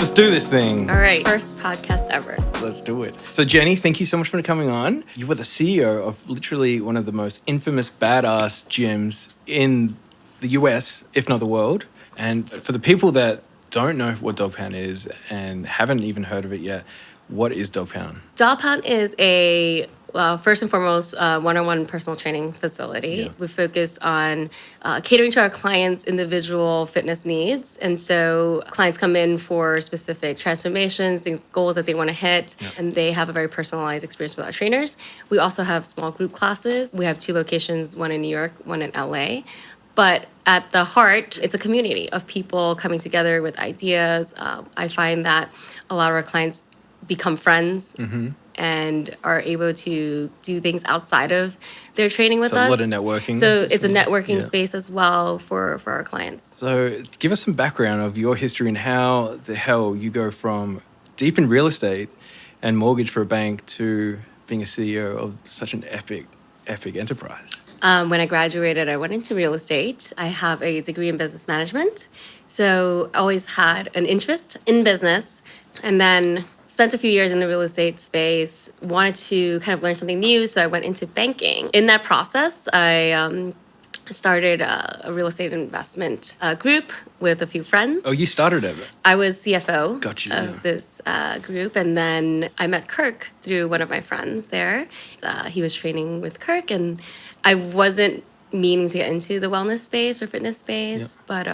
Let's do this thing. All right, first podcast ever. Let's do it. So Jenny, thank you so much for coming on. You were the CEO of literally one of the most infamous badass gyms in the US, if not the world. And for the people that don't know what Dog Pound is and haven't even heard of it yet, what is Dog Pound? Dog Pound is a first and foremost, one-on-one personal training facility. Yeah. We focus on catering to our clients' individual fitness needs. And so clients come in for specific transformations, things, goals that they want to hit, and they have a very personalized experience with our trainers. We also have small group classes. We have 2 locations, one in New York, one in LA. But at the heart, it's a community of people coming together with ideas. I find that a lot of our clients become friends and are able to do things outside of their training with us. A lot of networking. So it's a networking space as well for our clients. So give us some background of your history and how the hell you go from deep in real estate and mortgage for a bank to being a CEO of such an epic enterprise. When I graduated, I went into real estate. I have a degree in business management. So I always had an interest in business, and then spent a few years in the real estate space, wanted to kind of learn something new. So I went into banking. In that process, I started a real estate investment group with a few friends. Oh, you started it? I was CFO of this group. And then I met Kirk through one of my friends there. He was training with Kirk, and I wasn't meaning to get into the wellness space or fitness space, but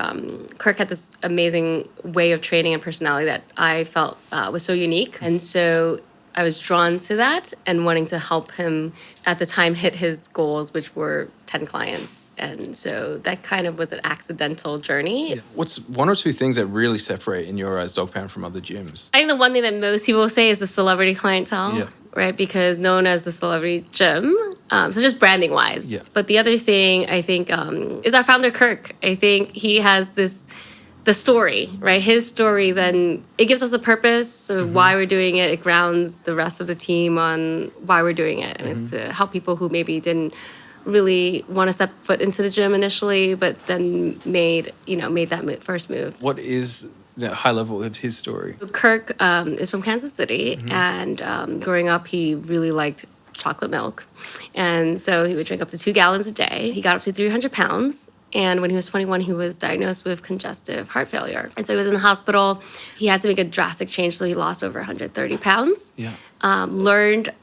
Kirk had this amazing way of training and personality that I felt was so unique. And so I was drawn to that and wanting to help him at the time hit his goals, which were 10 clients. And so that kind of was an accidental journey. Yeah. What's 1 or 2 things that really separate in your eyes Dog Pound from other gyms? I think the one thing that most people say is the celebrity clientele, right? Because known as the celebrity gym. So just branding wise. Yeah. But the other thing I think is our founder, Kirk. I think he has the story, right? His story, then it gives us a purpose of why we're doing it. It grounds the rest of the team on why we're doing it. And it's to help people who maybe didn't really want to step foot into the gym initially, but then made that first move. What is the high level of his story? Kirk is from Kansas City, and growing up, he really liked chocolate milk. And so he would drink up to 2 gallons a day. He got up to 300 pounds. And when he was 21, he was diagnosed with congestive heart failure. And so he was in the hospital. He had to make a drastic change, so he lost over 130 pounds. Yeah. Learned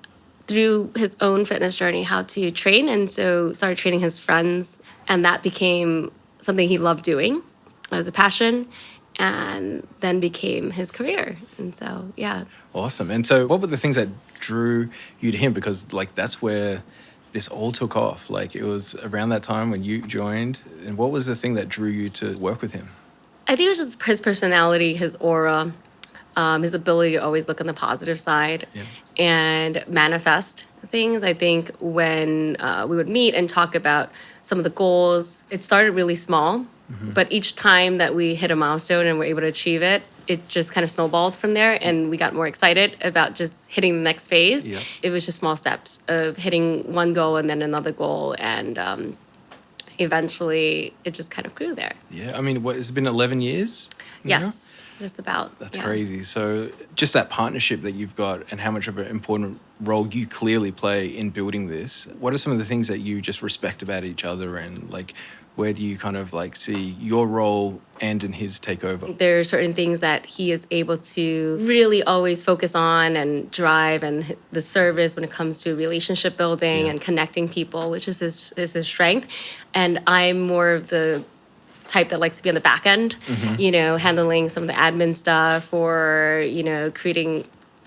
through his own fitness journey how to train, and so started training his friends. And that became something he loved doing as a passion, and then became his career. And so, yeah. Awesome. And so what were the things that drew you to him? Because that's where this all took off. It was around that time when you joined. And what was the thing that drew you to work with him? I think it was just his personality, his aura, his ability to always look on the positive side and manifest things. I think when we would meet and talk about some of the goals, it started really small, but each time that we hit a milestone and were able to achieve it, it just kind of snowballed from there, and we got more excited about just hitting the next phase. Yeah. It was just small steps of hitting one goal and then another goal, and eventually it just kind of grew there. Yeah, I mean, it's been 11 years? Yes, just about. That's crazy. So just that partnership that you've got and how much of an important role you clearly play in building this, what are some of the things that you just respect about each other, and where do you kind of see your role and in his takeover? There are certain things that he is able to really always focus on and drive, and the service when it comes to relationship building and connecting people, which is his strength. And I'm more of the type that likes to be on the back end, handling some of the admin stuff, or,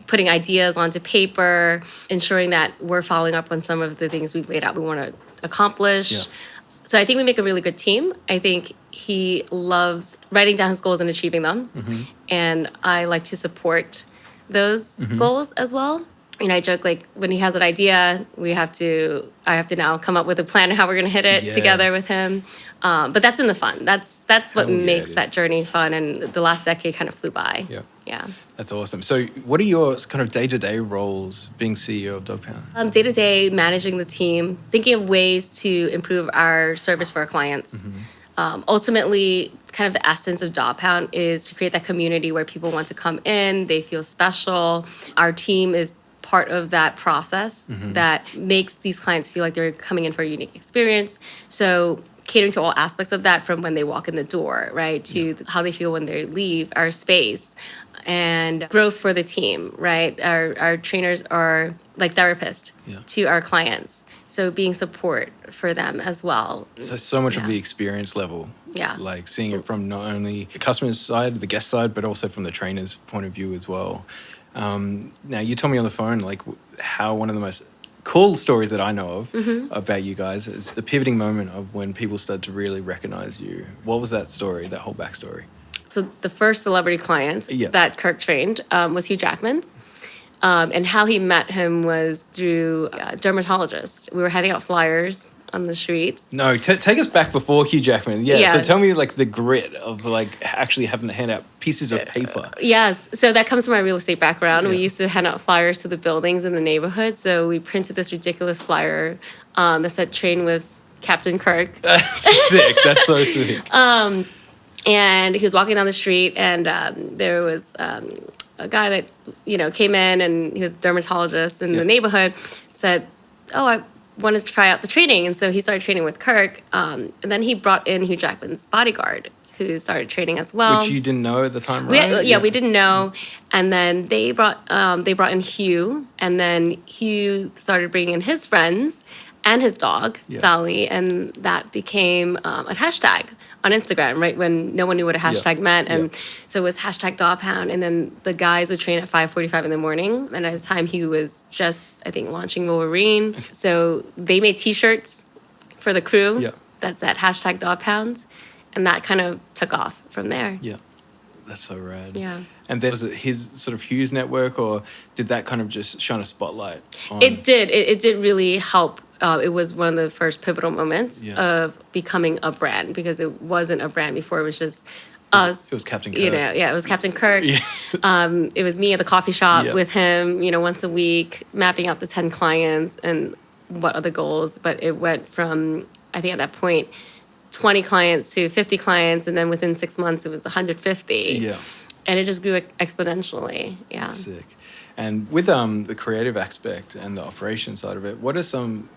putting ideas onto paper, ensuring that we're following up on some of the things we've laid out we want to accomplish. Yeah. So I think we make a really good team. I think he loves writing down his goals and achieving them. And I like to support those goals as well. I joke, when he has an idea, I have to now come up with a plan of how we're going to hit it together with him. But that's in the fun. That's what makes that journey fun. And the last decade kind of flew by. Yeah. That's awesome. So what are your kind of day-to-day roles being CEO of Dog Pound? Day-to-day, managing the team, thinking of ways to improve our service for our clients. Ultimately, kind of the essence of Dog Pound is to create that community where people want to come in, they feel special. Our team is part of that process that makes these clients feel like they're coming in for a unique experience. So catering to all aspects of that, from when they walk in the door, right, to how they feel when they leave our space, and growth for the team, right? Our trainers are like therapists to our clients. So being support for them as well. So much of the experience level. Yeah. Like seeing it from not only the customer's side, the guest side, but also from the trainer's point of view as well. Now, you told me on the phone, like, how one of the most cool stories that I know of about you guys is the pivoting moment of when people started to really recognize you. What was that story, that whole backstory? So the first celebrity client that Kirk trained was Hugh Jackman. And how he met him was through a dermatologist. We were handing out flyers on the streets. No, take us back before Hugh Jackman. Yeah, so tell me like the grit of like actually having to hand out pieces of paper. Yes, so that comes from my real estate background. We used to hand out flyers to the buildings in the neighborhood. So we printed this ridiculous flyer that said "Train with Captain Kirk." That's sick. That's so sick. And he was walking down the street, and there was a guy that came in, and he was a dermatologist in the neighborhood. Said, "Oh, I wanted to try out the training," and so he started training with Kirk. And then he brought in Hugh Jackman's bodyguard, who started training as well. Which you didn't know at the time, right? We didn't know. And then they brought in Hugh, and then Hugh started bringing in his friends and his dog, Dolly, and that became a hashtag on Instagram, right, when no one knew what a hashtag meant. And so it was hashtag Dog Pound. And then the guys would train at 5:45 in the morning. And at the time, he was just, I think, launching Wolverine. So they made T-shirts for the crew that said hashtag Dog Pound. And that kind of took off from there. Yeah. That's so rad. Yeah. And then was it his sort of Hughes network, or did that kind of just shine a spotlight on? It did. It did really help. It was one of the first pivotal moments of becoming a brand, because it wasn't a brand before. It was just us. It was Captain Kirk. It was Captain Kirk. It was me at the coffee shop with him, once a week, mapping out the 10 clients and what are the goals. But it went from, I think at that point, 20 clients to 50 clients, and then within 6 months it was 150. Yeah. And it just grew exponentially. Yeah. That's sick. And with the creative aspect and the operation side of it, what are some,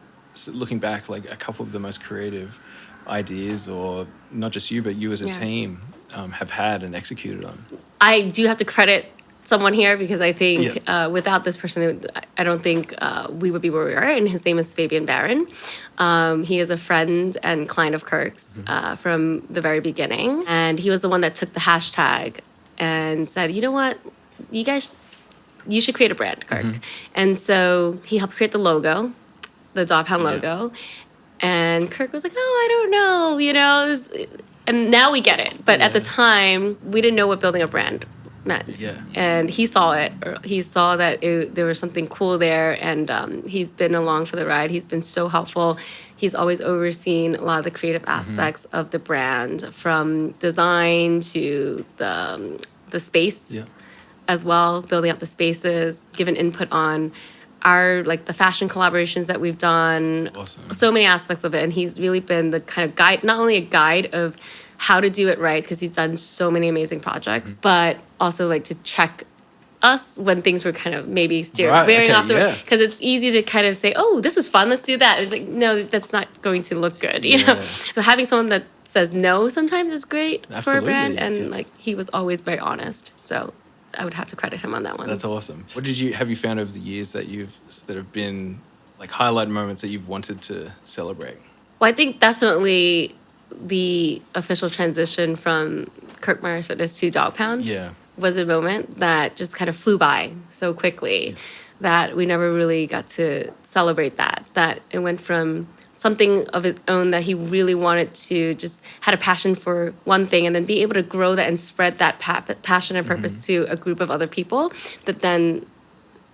looking back, like a couple of the most creative ideas, or not just you, but you as a team have had and executed on? I do have to credit someone here, because I think without this person, I don't think we would be where we are. And his name is Fabian Barron. He is a friend and client of Kirk's from the very beginning. And he was the one that took the hashtag and said, you know what, you should create a brand, Kirk. And so he helped create the logo, the Dog Pound logo. And Kirk was like, oh, I don't know, and now we get it. But at the time, we didn't know what building a brand meant. And he saw it. He saw that there was something cool there, and he's been along for the ride. He's been so helpful. He's always overseen a lot of the creative aspects of the brand, from design to the space as well, building out the spaces, given input on our, like, the fashion collaborations that we've done. Awesome. So many aspects of it. And he's really been the kind of guide, not only a guide of how to do it right, because he's done so many amazing projects, but also like to check us when things were kind of maybe veering off the road. Because it's easy to kind of say, oh, this is fun, let's do that. It's like, no, that's not going to look good, you know? So having someone that says no sometimes is great for a brand. And like, he was always very honest. So I would have to credit him on that one. That's awesome. What have you found over the years that have been like highlight moments that you've wanted to celebrate? Well, I think definitely the official transition from Kirk Myers Fitness to Dog Pound was a moment that just kind of flew by so quickly that we never really got to celebrate that it went from something of its own that he really wanted to, just had a passion for one thing, and then be able to grow that and spread that passion and purpose to a group of other people, that then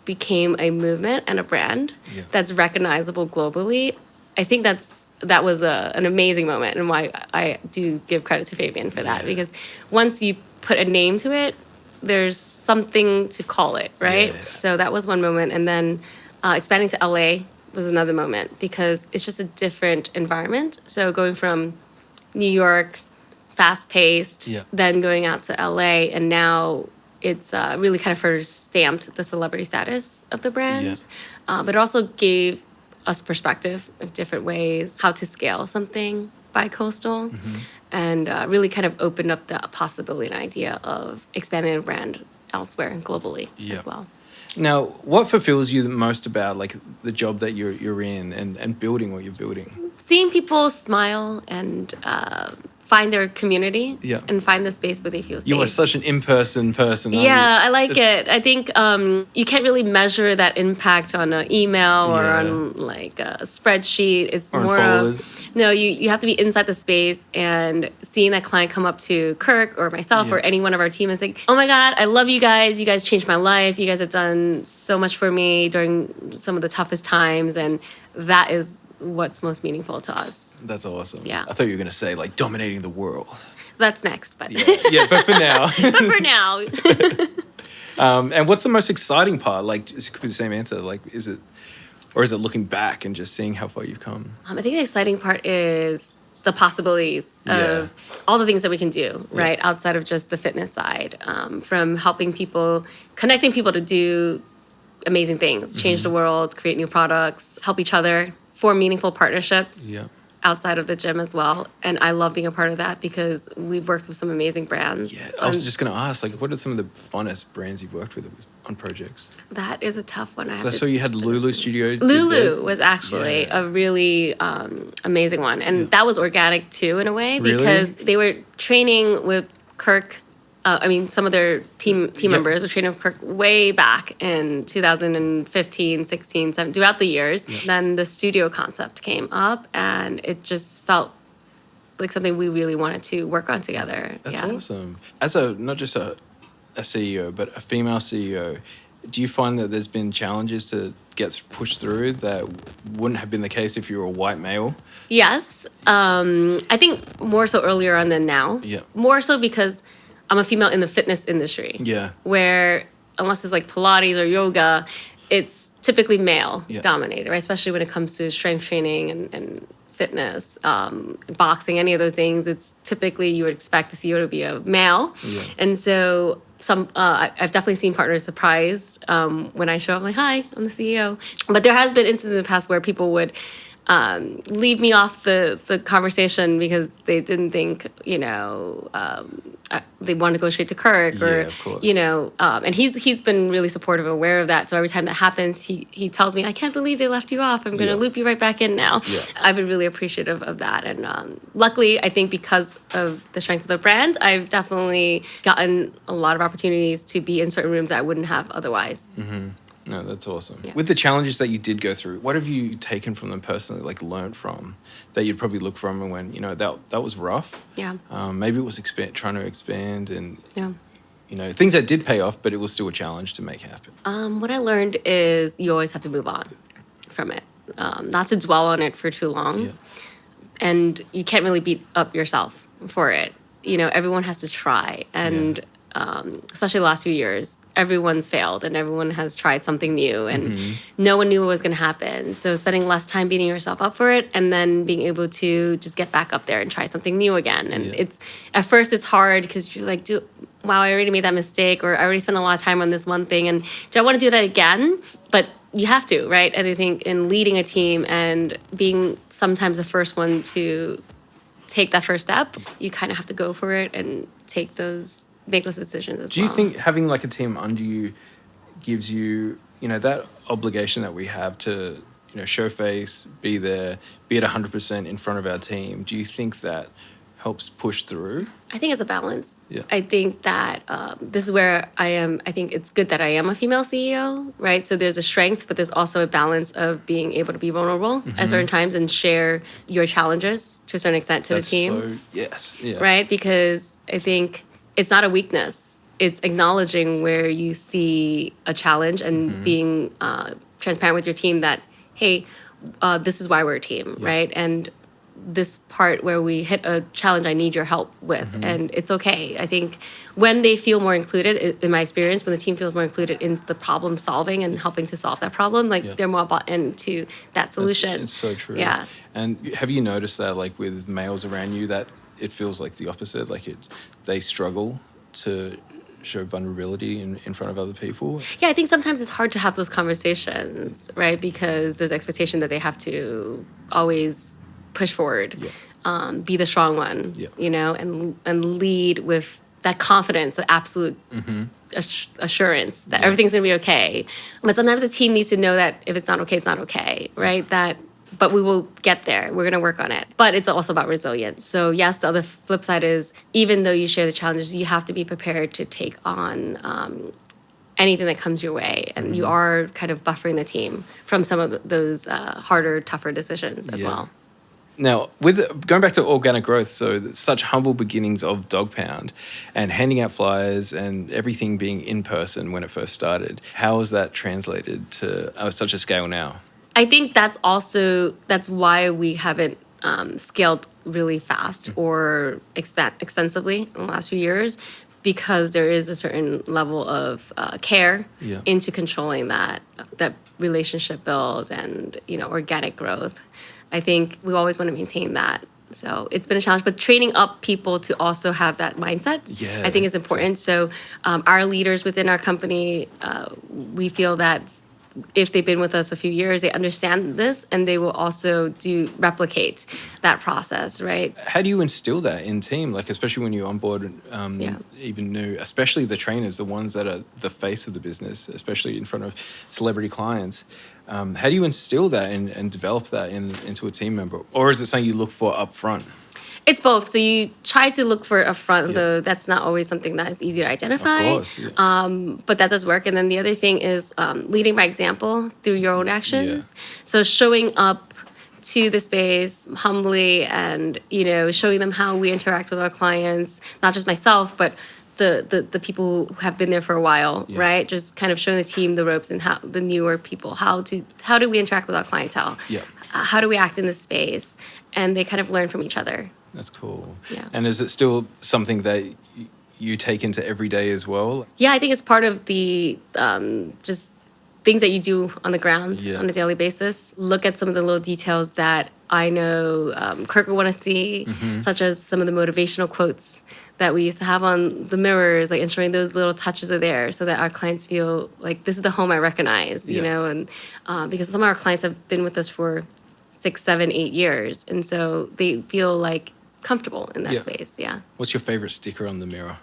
became a movement and a brand that's recognizable globally. I think that was an amazing moment, and why I do give credit to Fabian for that, because once you put a name to it, there's something to call it, right? So that was one moment. And then expanding to LA was another moment, because it's just a different environment. So going from New York, fast paced, Yeah. then going out to LA, and now it's really kind of first stamped the celebrity status of the brand. But it also gave us perspective of different ways how to scale something bi-coastal, and really kind of opened up the possibility and idea of expanding the brand elsewhere and globally as well. Now, what fulfills you the most about like the job that you're in and building what you're building? Seeing people smile and find their community and find the space where they feel safe. You are such an in-person person. Aren't Yeah, you? I like it. I think you can't really measure that impact on an email or on like a spreadsheet. It's Or on more followers. of, no, you have to be inside the space and seeing that client come up to Kirk or myself or any one of our team and say, oh my God, I love you guys. You guys changed my life. You guys have done so much for me during some of the toughest times. And that is what's most meaningful to us. That's awesome. Yeah. I thought you were going to say like dominating the world. That's next, but But for now. but for now. And what's the most exciting part? Like, it could be the same answer. Like, is it looking back and just seeing how far you've come? I think the exciting part is the possibilities of all the things that we can do, right? Outside of just the fitness side, from helping people, connecting people to do amazing things, change the world, create new products, help each other, form meaningful partnerships outside of the gym as well. And I love being a part of that because we've worked with some amazing brands. Yeah, I was just going to ask, like, what are some of the funnest brands you've worked with on projects? That is a tough one. So I saw you had Lulu Studio. Lulu was actually a really amazing one. And that was organic too, in a way, because they were training with Kirk. Some of their team members were training with Kirk way back in 2015, 16, 17, throughout the years. Then the studio concept came up, and it just felt like something we really wanted to work on together. That's awesome. As not just a CEO, but a female CEO, do you find that there's been challenges to get pushed through that wouldn't have been the case if you were a white male? Yes. I think more so earlier on than now. Yeah. More so because I'm a female in the fitness industry. Yeah. Where, unless it's like Pilates or yoga, it's typically male dominated, right? Especially when it comes to strength training and fitness, boxing, any of those things. It's typically, you would expect the CEO to be a male. Yeah. And so I've definitely seen partners surprised when I show up, like, hi, I'm the CEO. But there has been instances in the past where people would leave me off the conversation because they didn't think, they wanted to go straight to Kirk or, and he's been really supportive and aware of that. So every time that happens, he tells me, I can't believe they left you off. I'm going to loop you right back in now. Yeah. I've been really appreciative of that. And luckily, I think because of the strength of the brand, I've definitely gotten a lot of opportunities to be in certain rooms that I wouldn't have otherwise. Mm-hmm. No, that's awesome. Yeah. Yeah. With the challenges that you did go through, what have you taken from them personally, like learned from, that you'd probably look from and when, that was rough? Yeah. Maybe it was trying to expand and, things that did pay off, but it was still a challenge to make happen. What I learned is you always have to move on from it, not to dwell on it for too long. Yeah. And you can't really beat up yourself for it. Everyone has to try. And especially the last few years, everyone's failed and everyone has tried something new and no one knew what was going to happen. So spending less time beating yourself up for it and then being able to just get back up there and try something new again. And it's at first it's hard because you're like, wow, I already made that mistake, or I already spent a lot of time on this one thing, and do I want to do that again? But you have to, right? And I think in leading a team and being sometimes the first one to take that first step, you kind of have to go for it and make those decisions as well. Do you think having like a team under you gives you, that obligation that we have to, show face, be there, be at 100% in front of our team? Do you think that helps push through? I think it's a balance. Yeah. I think that this is where I am. I think it's good that I am a female CEO, right? So there's a strength, but there's also a balance of being able to be vulnerable at certain times and share your challenges to a certain extent to the team. Right? Because I think it's not a weakness. It's acknowledging where you see a challenge and being transparent with your team that, hey, this is why we're a team, right? And this part where we hit a challenge I need your help with, and it's okay. I think when they feel more included, in my experience, when the team feels more included in the problem solving and helping to solve that problem, they're more bought into that solution. It's so true. Yeah. And have you noticed that, like with males around you, that it feels like the opposite. Like they struggle to show vulnerability in front of other people. Yeah, I think sometimes it's hard to have those conversations, right? Because there's expectation that they have to always push forward, Yeah. be the strong one, Yeah. and lead with that confidence, the absolute assurance that everything's gonna be okay. But sometimes the team needs to know that if it's not okay, it's not okay, right? But we will get there. We're gonna work on it. But it's also about resilience. So yes, the other flip side is even though you share the challenges, you have to be prepared to take on anything that comes your way, and you are kind of buffering the team from some of those harder, tougher decisions as well. Now, with going back to organic growth, so such humble beginnings of Dog Pound and handing out flyers and everything being in person when it first started, how has that translated to such a scale now? I think that's why we haven't scaled really fast or extensively in the last few years, because there is a certain level of care into controlling that relationship build and organic growth. I think we always want to maintain that. So it's been a challenge, but training up people to also have that mindset, I think is important. So our leaders within our company, we feel that if they've been with us a few years, they understand this, and they will also replicate that process, right? How do you instill that in team? Like, especially when you onboard even new, especially the trainers, the ones that are the face of the business, especially in front of celebrity clients. How do you instill that and develop that into a team member? Or is it something you look for up front? It's both. So you try to look for it up front, though that's not always something that's easy to identify. Of course, but that does work. And then the other thing is leading by example through your own actions. So showing up to the space humbly and, showing them how we interact with our clients, not just myself, but the people who have been there for a while, right? Just kind of showing the team the ropes and how the newer people, how do we interact with our clientele? How do we act in this space? And they kind of learn from each other. That's cool. Yeah. And is it still something that you take into every day as well? Yeah, I think it's part of the just things that you do on the ground on a daily basis. Look at some of the little details that I know Kirk will want to see, such as some of the motivational quotes that we used to have on the mirrors, like ensuring those little touches are there so that our clients feel like this is the home I recognize, and because some of our clients have been with us for 6, 7, 8 years. And so they feel like comfortable in that space. Yeah. What's your favorite sticker on the mirror?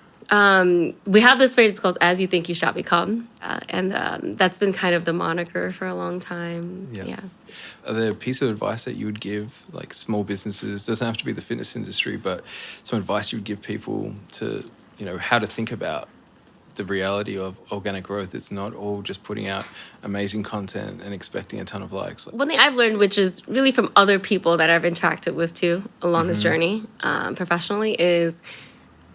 We have this phrase called "As you think, you shall become," and that's been kind of the moniker for a long time. Yeah. Are there a piece of advice that you would give, like small businesses? Doesn't have to be the fitness industry, but some advice you would give people to, how to think about the reality of organic growth? It's not all just putting out amazing content and expecting a ton of likes. One thing I've learned, which is really from other people that I've interacted with too along this journey professionally, is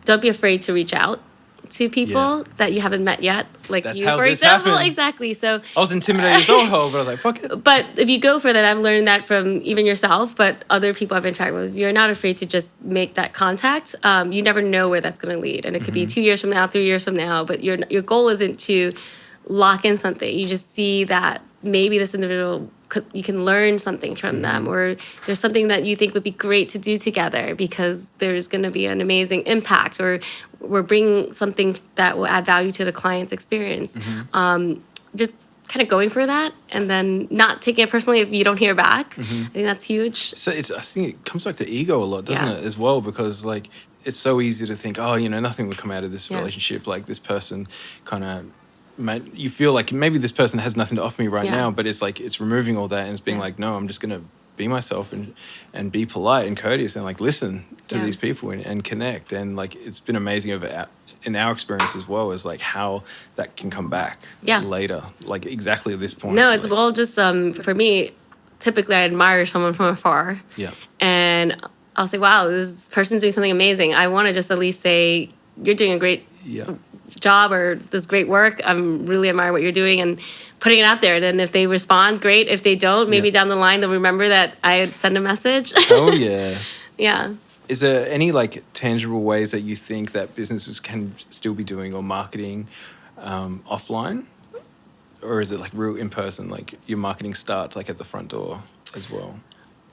don't be afraid to reach out to people that you haven't met yet, like That's you, how for this example. happened. Exactly. So I was intimidated as well, but I was like, fuck it. But if you go for that, I've learned that from even yourself, but other people I've interacted with. If you're not afraid to just make that contact, you never know where that's going to lead, and it could be 2 years from now, 3 years from now. But your goal isn't to lock in something. You just see that maybe this individual, you can learn something from them, or there's something that you think would be great to do together because there's going to be an amazing impact, or we're bringing something that will add value to the client's experience. Just kind of going for that and then not taking it personally if you don't hear back. I think that's huge. So I think it comes back to ego a lot, doesn't it, as well? Because like it's so easy to think, nothing would come out of this relationship. Like this person kind of, you feel like maybe this person has nothing to offer me right now, but it's like it's removing all that and it's being like, no, I'm just going to be myself and be polite and courteous and like listen to these people and connect. And like it's been amazing in our experience as well, as like how that can come back later, like exactly at this point. No, it's well just for me, typically I admire someone from afar. And I'll say, wow, this person's doing something amazing. I want to just at least say, you're doing a great job, or this great work. I'm really admire what you're doing and putting it out there. And then if they respond, great. If they don't, maybe down the line they'll remember that I sent a message. Oh yeah. Yeah. Is there any like tangible ways that you think that businesses can still be doing or marketing offline? Or is it like real in person, like your marketing starts like at the front door as well?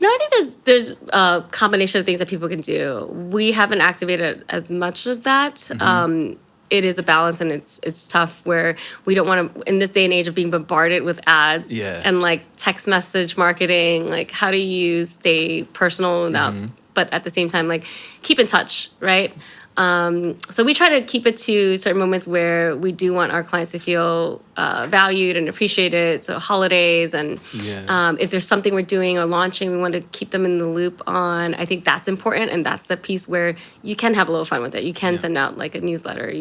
No, I think there's a combination of things that people can do. We haven't activated as much of that. It is a balance, and it's tough where we don't want to, in this day and age of being bombarded with ads and like text message marketing, like how do you stay personal without, but at the same time, like keep in touch, right? So we try to keep it to certain moments where we do want our clients to feel valued and appreciated. So holidays, and if there's something we're doing or launching, we want to keep them in the loop on. I think that's important, and that's the piece where you can have a little fun with it. You can send out like a newsletter.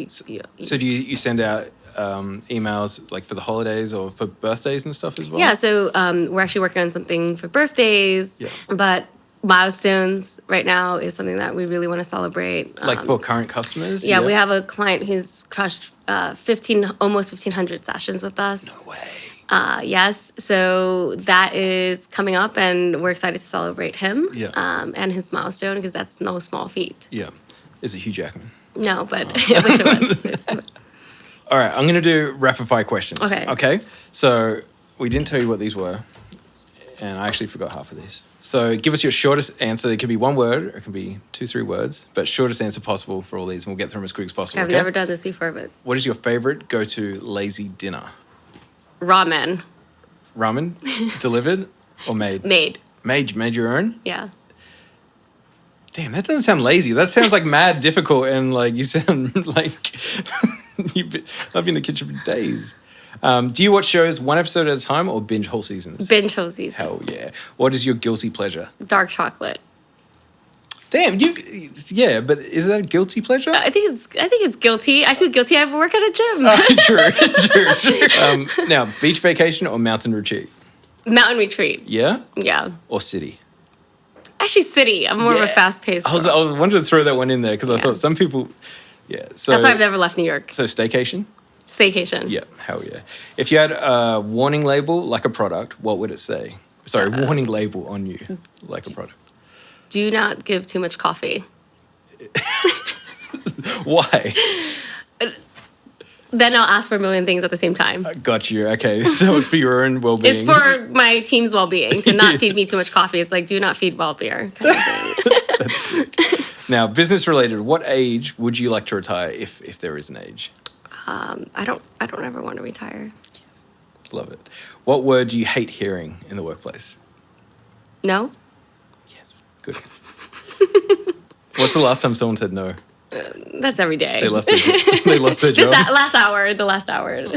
So do you send out emails like for the holidays or for birthdays and stuff as well? Yeah, so we're actually working on something for birthdays, but milestones right now is something that we really want to celebrate. Like for current customers? Yeah, we have a client who's crushed almost 1,500 sessions with us. No way. Yes, so that is coming up, and we're excited to celebrate him and his milestone, because that's no small feat. Yeah. Is it Hugh Jackman? No, but I wish it was. All right, I'm going to do rapid fire questions. Okay. So we didn't tell you what these were, and I actually forgot half of these. So give us your shortest answer. It could be one word, or it can be 2-3 words, but shortest answer possible for all these, and we'll get through them as quick as possible. I've never done this before, but... What is your favorite go-to lazy dinner? Ramen. Ramen? Delivered or made? Made. Made your own? Yeah. Damn, that doesn't sound lazy. That sounds like mad difficult, and like you sound like you've been in the kitchen for days. Do you watch shows one episode at a time or binge whole seasons? Binge whole seasons. Hell yeah. What is your guilty pleasure? Dark chocolate. Damn, but is that a guilty pleasure? I think it's guilty. I feel guilty. I work at a gym. True. Now, beach vacation or mountain retreat? Mountain retreat. Yeah? Yeah. Or city? Actually, city. I'm more of a fast-paced. I was wanted to throw that one in there because I thought some people... Yeah. So that's why I've never left New York. So staycation? Staycation. Yeah, hell yeah. If you had a warning label like a product, what would it say? Sorry, warning label on you like a product. Do not give too much coffee. Why? Then I'll ask for a million things at the same time. Got you. Okay, so it's for your own well-being. It's for my team's well-being to not feed me too much coffee. It's like, do not feed wild beer kind of thing. That's sick. Now, business-related, what age would you like to retire if there is an age? I don't ever want to retire. Love it. What word do you hate hearing in the workplace? No. Yes. Good. What's the last time someone said no? That's every day. They lost their job. The last hour.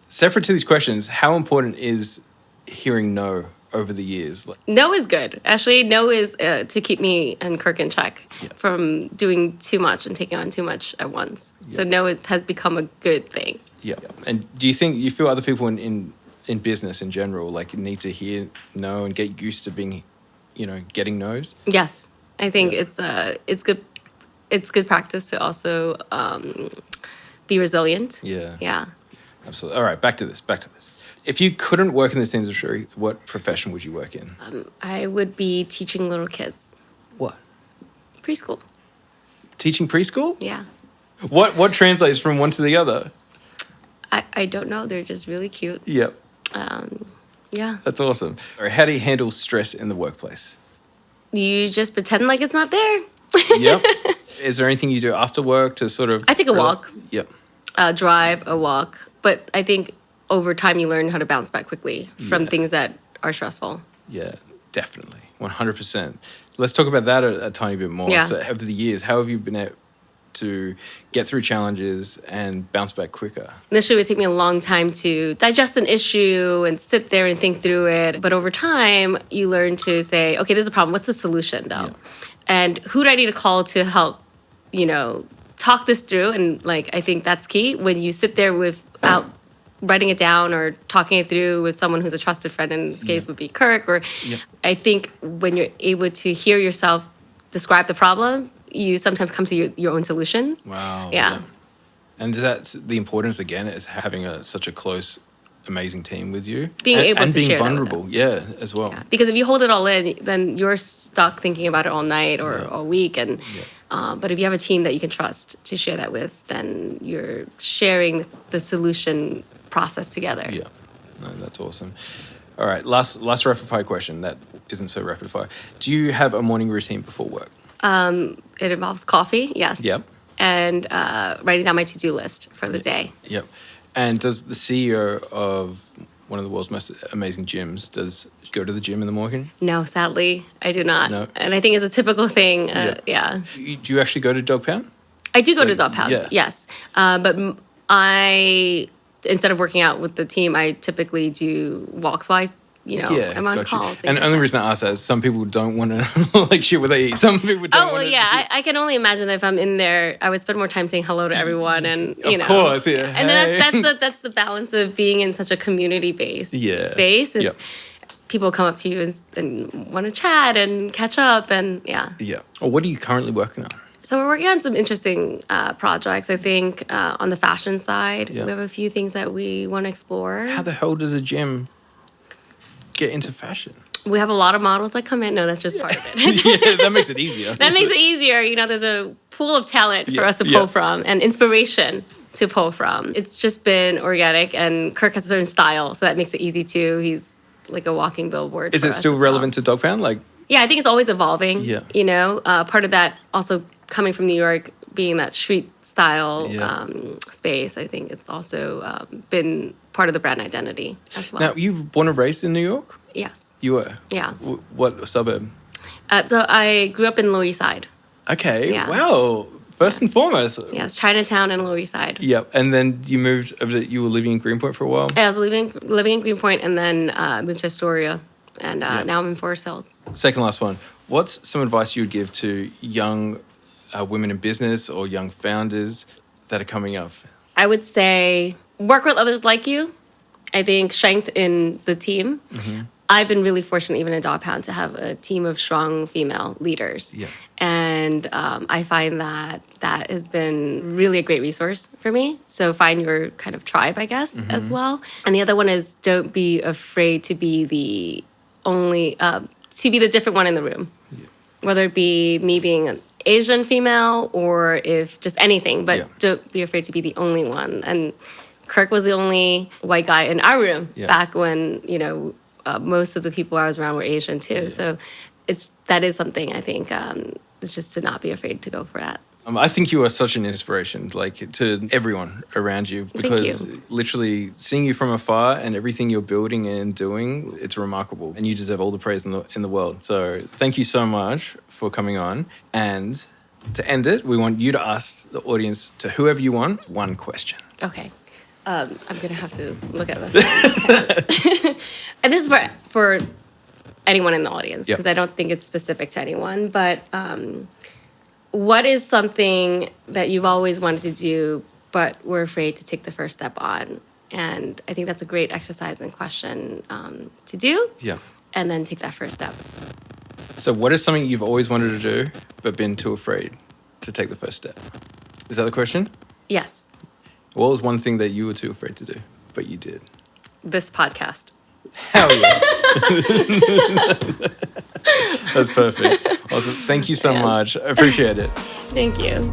Separate to these questions, how important is hearing no over the years? No is good. Actually, no is to keep me and Kirk in check from doing too much and taking on too much at once. So no, it has become a good thing. Yeah. And do you feel other people in business in general like need to hear no and get used to being, getting no's? Yes, I think it's good. It's good practice to also be resilient. Yeah. Yeah. Absolutely. All right, back to this. If you couldn't work in this industry, what profession would you work in? I would be teaching little kids. What? Preschool. Teaching preschool? Yeah. What translates from one to the other? I don't know. They're just really cute. Yep. Yeah. That's awesome. All right, how do you handle stress in the workplace? You just pretend like it's not there. Yep. Is there anything you do after work to sort of... I take a walk. Yep. Drive, a walk. But I think over time you learn how to bounce back quickly from things that are stressful. Yeah, definitely. 100%. Let's talk about that a tiny bit more. Yeah. So over the years, how have you been able to get through challenges and bounce back quicker? Initially, it would take me a long time to digest an issue and sit there and think through it. But over time, you learn to say, okay, there's a problem. What's the solution, though? Yeah. And who do I need to call to help, talk this through? And, I think that's key. When you sit there without writing it down or talking it through with someone who's a trusted friend, in this case would be Kirk, I think when you're able to hear yourself describe the problem, you sometimes come to your own solutions. Wow. Yeah. And that's the importance, again, is having such a close, amazing team with you. Being able to being share vulnerable, as well. Yeah. Because if you hold it all in, then you're stuck thinking about it all night or all week. And but if you have a team that you can trust to share that with, then you're sharing the solution process together. Yeah. No, that's awesome. All right, last rapid fire question. That isn't so rapid fire. Do you have a morning routine before work? It involves coffee, yes. Yep. And writing down my to-do list for the day. Yep. And does the CEO of one of the world's most amazing gyms does go to the gym in the morning? No, sadly, I do not. No. And I think it's a typical thing. Yeah. Do you actually go to dog pound? I do go to dog pounds, yeah. yes. But I, instead of working out with the team, I typically do walks while I'm on calls. And the only reason I ask that is some people don't want to like shit what they eat. Some people don't Oh, well, yeah. I can only imagine if I'm in there, I would spend more time saying hello to everyone and, Of course, yeah. And then that's the balance of being in such a community-based space. It's, people come up to you and want to chat and catch up and Yeah. Well, what are you currently working on? So we're working on some interesting projects. I think on the fashion side, we have a few things that we want to explore. How the hell does a gym get into fashion? We have a lot of models that come in. No, that's just part of it. Yeah, that makes it easier. That makes it easier. There's a pool of talent for us to pull from and inspiration to pull from. It's just been organic, and Kirk has a certain style, so that makes it easy too. He's like a walking billboard. Is it still relevant to dog pound? Like, yeah, I think it's always evolving. Yeah. Part of that also coming from New York, being that street style space, I think it's also been part of the brand identity as well. Now, you were born and raised in New York? Yes. You were? Yeah. What suburb? So I grew up in Lower East Side. Okay. Yeah. Wow. First and foremost. Yes, Chinatown and Lower East Side. Yep. And then you moved, you were living in Greenpoint for a while? I was living in Greenpoint and then moved to Astoria. And now I'm in Forest Hills. Second last one. What's some advice you would give to young women in business or young founders that are coming up? I would say work with others like you. I think strength in the team. Mm-hmm. I've been really fortunate, even at Dog Pound, to have a team of strong female leaders. Yeah. And I find that has been really a great resource for me. So find your kind of tribe, I guess, as well. And the other one is don't be afraid to be the different one in the room. Yeah. Whether it be me being an Asian female or if just anything, but don't be afraid to be the only one. And Kirk was the only white guy in our room back when, most of the people I was around were Asian too. Yeah. So that is something I think is just to not be afraid to go for that. I think you are such an inspiration, like to everyone around you, because literally seeing you from afar and everything you're building and doing, it's remarkable, and you deserve all the praise in the world. So thank you so much for coming on. And to end it, we want you to ask the audience, to whoever you want, one question. Okay. I'm gonna have to look at this, and this is for anyone in the audience because I don't think it's specific to anyone, but. What is something that you've always wanted to do, but were afraid to take the first step on? And I think that's a great exercise and question to do. Yeah. And then take that first step. So what is something you've always wanted to do, but been too afraid to take the first step? Is that the question? Yes. What was one thing that you were too afraid to do, but you did? This podcast. Hell yeah. That's perfect. Awesome. Thank you so much. I appreciate it. Thank you.